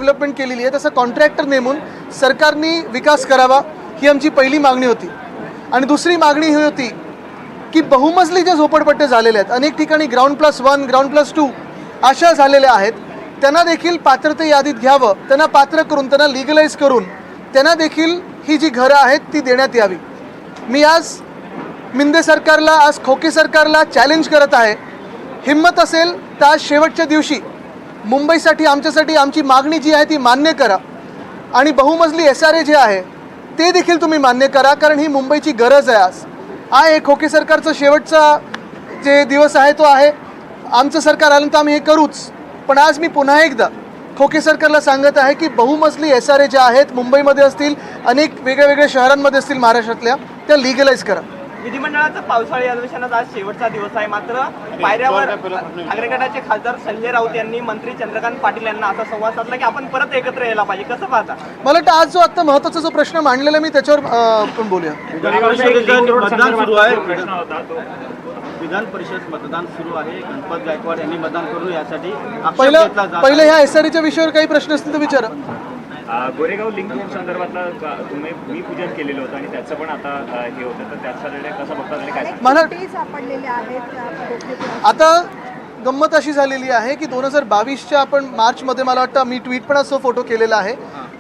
Development केलेली आहे तसं कॉन्ट्रॅक्टर नेमून सरकारने विकास करावा ही आमची पहिली मागणी होती। आणि दुसरी मागणी ही होती की बहुमजली ज्या झोपडपट्ट्या झालेल्या आहेत, अनेक ठिकाणी ग्राउंड+1 ग्राउंड+2 अशा झालेल्या आहेत, त्यांना देखील पात्रते यादीत घ्यावं, त्यांना पात्र करून त्यांना लीगलाइज करून त्यांना देखील ही जी घरं आहेत ती देण्यात यावी। मी आज मिंदे सरकारला, आज खोके सरकारला चॅलेंज करत आहे, हिम्मत असेल तर आज शेवटच्या दिवशी मुंबईसाठी आमच्यासाठी आमची मागणी जी आहे ती मान्य करा आणि बहुमजली SRA जे आहे ते देखील तुम्ही मान्य करा, कारण ही मुंबईची गरज आहे। आज आहे खोके सरकारचा शेवटचा जे दिवस आहे तो आहे, आमचं सरकार आलं तर आम्ही हे करूच, पण आज मी पुन्हा एकदा खोके सरकारला सांगत आहे की बहुमजली SRA ज्या आहेत मुंबईमध्ये असतील, अनेक वेगळ्या शहरांमध्ये असतील महाराष्ट्रातल्या, त्या लीगलाइज करा। विधिमंडळाचं पावसाळी अधिवेशनाचा आज शेवटचा दिवस आहे, मात्र पायऱ्यावर ठाकरे गटाचे खासदार संजय राऊत यांनी मंत्री चंद्रकांत पाटील यांना असा संवाद साधला की आपण परत एकत्र यायला पाहिजे, कसं पाहता? मला वाटतं आज जो आता महत्त्वाचा जो प्रश्न मांडलेला मी त्याच्यावर आपण बोलूया। विधान परिषद मतदान सुरू आहे, गणपत गायकवाड यांनी मतदान करू यासाठी पहिलं ह्या SRAच्या विषयावर काही प्रश्न असतील तर विचारा। गोरेगाव लिंक रोड संदर्भातला तुम्ही मी पूजन केलेलं होतं आणि त्याचं पण आता हे होतं, तर त्याचा कसं बघता काय मला सापडलेले आहेत। आता गंमत अशी झालेली आहे की 2022च्या आपण मार्चमध्ये मला वाटतं मी ट्विट पण असं फोटो केलेला आहे,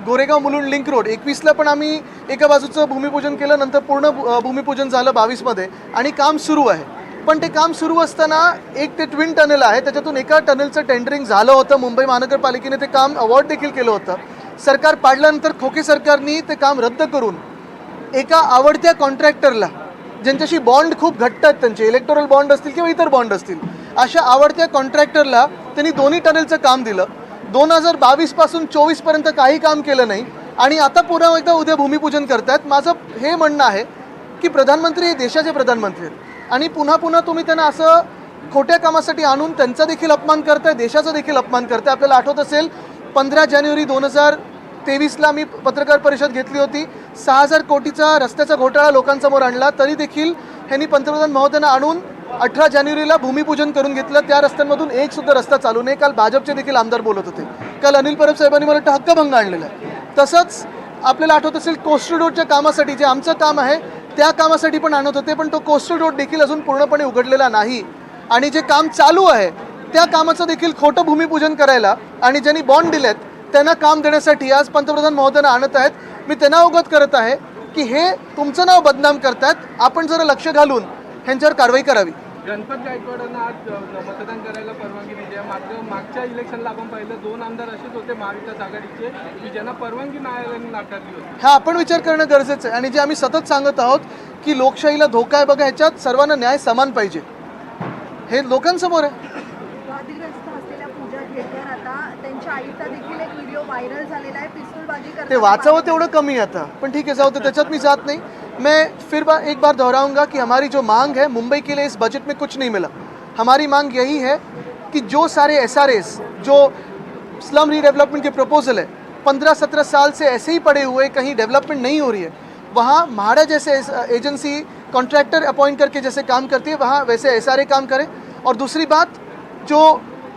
गोरेगाव मुलुंड लिंक रोड 21ला पण आम्ही एका बाजूचं भूमिपूजन केलं, नंतर पूर्ण भूमिपूजन झालं 22मध्ये आणि काम सुरू आहे। पण ते काम सुरू असताना एक ते ट्विन टनेल आहे, त्याच्यातून एका टनेलचं टेंडरिंग झालं होतं, मुंबई महानगरपालिकेने ते काम अवॉर्ड देखील केलं होतं। सरकार पाडल्यानंतर खोके सरकारने ते काम रद्द करून एका आवडत्या कॉन्ट्रॅक्टरला, ज्यांच्याशी बॉन्ड खूप घट्ट आहेत, त्यांचे इलेक्टोरल बॉन्ड असतील किंवा इतर बॉन्ड असतील, अशा आवडत्या कॉन्ट्रॅक्टरला त्यांनी दोन्ही टनेलचं काम दिलं। 2022 पासून 24पर्यंत काही काम केलं नाही आणि आता पुन्हा एकदा उद्या भूमिपूजन करतायत। माझं हे म्हणणं आहे की प्रधानमंत्री हे देशाचे प्रधानमंत्री आहेत आणि पुन्हा तुम्ही त्यांना असं खोट्या कामासाठी आणून त्यांचा देखील अपमान करताय, देशाचा देखील अपमान करताय। आपल्याला आठवत असेल 15 जानेवारी 2023ला मी पत्रकार परिषद घेतली होती, 6000 कोटीचा रस्त्याचा घोटाळा लोकांसमोर आणला, तरी देखील ह्यांनी पंतप्रधान महोदयांना आणून 18 जानेवारीला भूमिपूजन करून घेतलं। त्या रस्त्यांमधून एक सुद्धा रस्ता चालू नाही। काल भाजपचे देखील आमदार बोलत होते, काल अनिल परब साहेबांनी मला वाटतं हक्कभंग आणलेला आहे। तसंच आपल्याला आठवत असेल कोस्टल रोडच्या कामासाठी, जे आमचं काम आहे त्या कामासाठी पण आणत होते, पण तो कोस्टल रोड देखील अजून पूर्णपणे उघडलेला नाही आणि जे काम चालू आहे त्या कामाचं देखील खोटं भूमिपूजन करायला आणि ज्यांनी बॉन्ड दिलेत त्यांना काम देण्यासाठी आज पंतप्रधान महोदयांना आणत आहेत। मी त्यांना अवगत करत आहे की हे तुमचं नाव बदनाम करतात, आपण जरा लक्ष घालून ह्यांच्यावर कारवाई करावी। गणपत गायकवाडांना आज मतदान करायला परवानगी दिली आहे, मात्र मागच्या इलेक्शनला आपण पाहिलं 2 आमदार असेच होते महाविकास आघाडीचे की ज्यांना परवानगी न्यायालयाने नाकारली होती। हा आपण विचार करणं गरजेचं आहे आणि जे आम्ही सतत सांगत आहोत की लोकशाहीला धोका आहे बघा, ह्याच्यात सर्वांना न्याय समान पाहिजे, हे लोकांसमोर आहे। वादग्रस्त असलेल्या पूजा खेडकर, आता त्यांच्या आईचा देखील एक व्हिडिओ व्हायरल झालेला आहे, पिस्तूलबाजी करताना। ते वाचावं तेवढं कमी आहे आता, पण ठीक है जाओ, तो त्याच्यात मी जात नहीं। मैं फिर एक बार दोहराऊंगा कि हमारी जो मांग है, मुंबई के लिए इस बजट में कुछ नहीं मिला। हमारी मांग यही है कि जो सारे SRAs, जो स्लम रीडेवलपमेंट के प्रपोजल है, 15-17 साल से ऐसे ही पड़े हुए, कहीं डेवलपमेंट नहीं हो रही है, वहाँ म्हाडा जैसे एजेंसी कॉन्ट्रैक्टर अपॉइंट करके जैसे काम करती है वहाँ वैसे SRA काम करे। और दूसरी बात, जो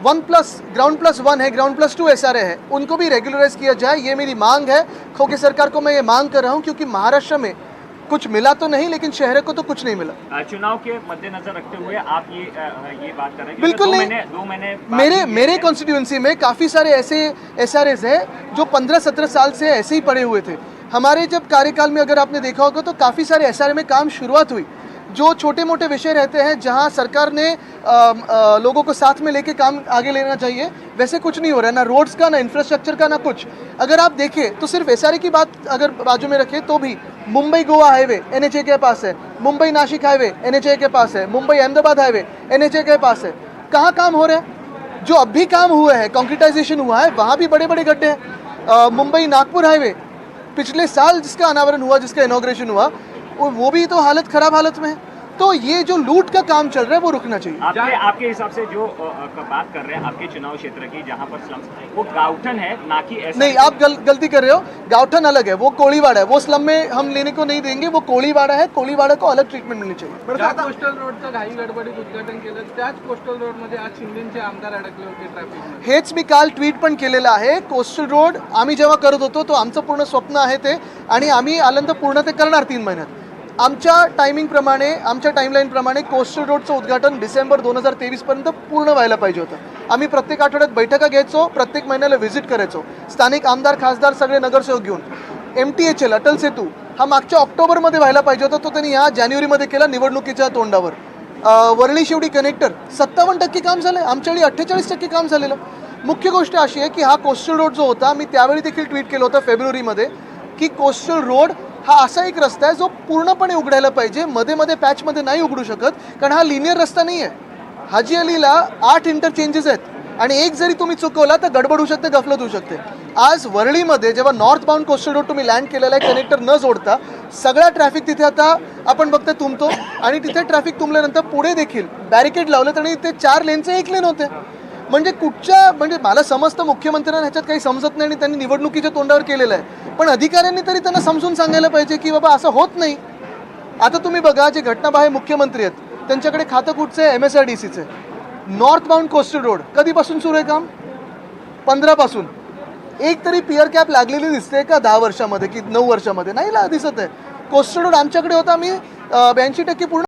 ग्राउंड+1 है, ग्राउंड+2 SRA है, उनको भी रेगुलराइज किया जाए, ये मेरी मांग है। खोके सरकार को मैं ये मांग कर रहा हूँ क्योंकि महाराष्ट्र में कुछ मिला तो नहीं, लेकिन शहर को तो कुछ नहीं मिला। चुनाव के मद्देनजर रखते हुए आप ये बात कर रहे हैं? बिल्कुल नहीं, 2 महीने मेरे कॉन्स्टिट्यूंसी में काफ़ी सारे ऐसे SRAs हैं जो 15-17 साल से ऐसे ही पड़े हुए थे। हमारे जब कार्यकाल में अगर आपने देखा होगा तो काफ़ी सारे SRA में काम शुरुआत हुई। जो छोटे मोटे विषय रहते हैं जहां सरकार ने लोगों को साथ में लेके काम आगे लेना चाहिए, वैसे कुछ नहीं हो रहा है, ना रोड्स का, ना इंफ्रास्ट्रक्चर का, ना कुछ। अगर आप देखें तो सिर्फ SRA की बात अगर बाजू में रखें तो भी मुंबई गोवा हाईवे NHA के पास है, मुंबई नासिक हाईवे NHA के पास है, मुंबई अहमदाबाद हाईवे NHA के पास है। कहाँ काम हो रहे हैं? जो अब भी काम हुए हैं, कॉन्क्रीटाइजेशन हुआ है, वहाँ भी बड़े बड़े गड्ढे हैं। मुंबई नागपुर हाईवे पिछले साल जिसका अनावरण हुआ, जिसका इनॉग्रेशन हुआ, वो भी तो ख़राब हालत में है। तो ये जो लूट का काम चल रहा है वो रुकना चाहिए। आपके हिसाब से जो बात कर रहे हैं आपके चुनाव क्षेत्र की जहां पर स्लम्स वो गाउठन है ना कि ऐसा नहीं, आप गलती कर रहे हो। गाउठन अलग है, वो कोळीवाड़ा है, वो स्लम में हम लेने को नहीं देंगे। वो कोळीवाड़ा है, कोळीवाड़ा को अलग ट्रीटमेंट मिलनी चाहिए। ज्या कोस्टल रोडचं घाई गडबडीत उद्घाटन केलं त्याच कोस्टल रोडमध्ये आज शिंदेचे आमदार अडकले होते ट्रॅफिकमध्ये। हेच मी काल ट्विट पण केलेलं आहे। कोस्टल रोड आम्ही जेव्हा करत होतो तो आमचं पूर्ण स्वप्न आहे ते, आणि आम्ही आल्यानंतर पूर्ण ते करणार 3 महिन्यात। आमच्या टायमिंगप्रमाणे, आमच्या टाईमलाईनप्रमाणे कोस्टल रोडचं उद्घाटन डिसेंबर 2023पर्यंत पूर्ण व्हायला पाहिजे होतं। आम्ही प्रत्येक आठवड्यात बैठका घ्यायचो, प्रत्येक महिन्याला व्हिजिट करायचो, स्थानिक आमदार खासदार सगळे नगरसेवक घेऊन। MTHL अटल सेतू हा मागच्या ऑक्टोबरमध्ये व्हायला पाहिजे होता, तो त्यांनी ह्या जानेवारीमध्ये केला निवडणुकीच्या तोंडावर। वरळी शिवडी कनेक्टर 57% काम झालं, आमच्यावेळी 48% काम झालेलं। मुख्य गोष्ट अशी आहे की हा कोस्टल रोड जो होता, मी त्यावेळी देखील ट्विट केलं होतं फेब्रुवारीमध्ये, की कोस्टल रोड हा असा एक रस्ता आहे जो पूर्णपणे उघडायला पाहिजे, मध्ये मध्ये पॅचमध्ये नाही उघडू शकत, कारण हा लिनियर रस्ता नाही आहे। हाजी अलीला 8 इंटरचेंजेस आहेत आणि एक जरी तुम्ही चुकवला तर गडबड होऊ शकते, गफलत होऊ शकते। आज वरळीमध्ये जेव्हा नॉर्थ बाउंड कोस्टल रोड तुम्ही लँड केलेला आहे कनेक्टर न जोडता, सगळा ट्रॅफिक तिथे आता आपण बघतोय तुंबतो, आणि तिथे ट्रॅफिक तुंबल्यानंतर पुढे देखील बॅरिकेड लावलेत आणि ते 4 लेनचे 1 लेन होते। म्हणजे म्हणजे मला समजतं मुख्यमंत्र्यांना ह्याच्यात काही समजत नाही आणि त्यांनी निवडणुकीच्या तोंडावर केलेलं आहे, पण अधिकाऱ्यांनी तरी त्यांना समजून सांगायला पाहिजे की बाबा असं होत नाही। आता तुम्ही बघा, जे घटनाबाह्य मुख्यमंत्री आहेत त्यांच्याकडे खातं कुठचं आहे? MSRDCचं। नॉर्थ बाउंड कोस्टल रोड कधीपासून सुरू आहे काम? 15 पासून। एक तरी पिअर कॅप लागलेली दिसते का 10 वर्षामध्ये की 9 वर्षामध्ये? नाही दिसत आहे। कोस्टल रोड आमच्याकडे होता, आम्ही 82% पूर्ण